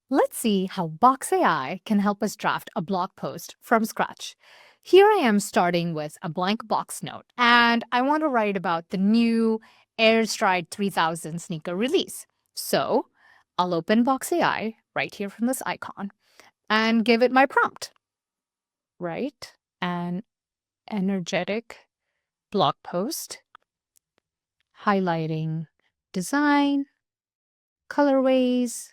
Let's see how Box AI can help us draft a blog post from scratch. Here I am starting with a blank box note, and I want to write about the new AirStride 3000 sneaker release. So I'll open Box AI right here from this icon and give it my prompt. Write an energetic blog post highlighting design, colorways,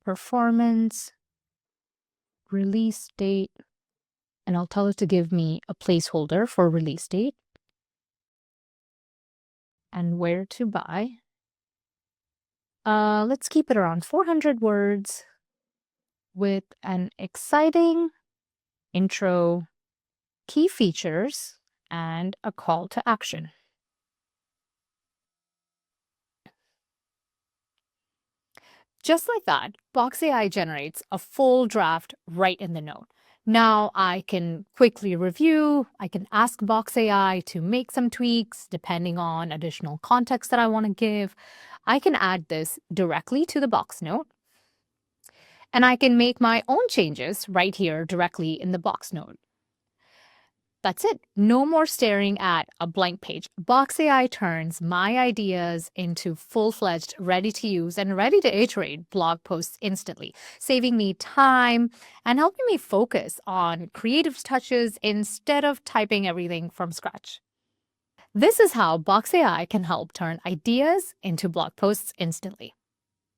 performance, release date, and I'll tell it to give me a placeholder for release date and where to buy. Let's keep it around 400 words with an exciting intro, key features, and a call to action. Just like that, Box AI generates a full draft right in the note. Now I can quickly review, I can ask Box AI to make some tweaks depending on additional context that I want to give. I can add this directly to the box note, and I can make my own changes right here directly in the box note. That's it. No more staring at a blank page. Box AI turns my ideas into full-fledged, ready-to-use and ready-to-iterate blog posts instantly, saving me time and helping me focus on creative touches instead of typing everything from scratch. This is how Box AI can help turn ideas into blog posts instantly.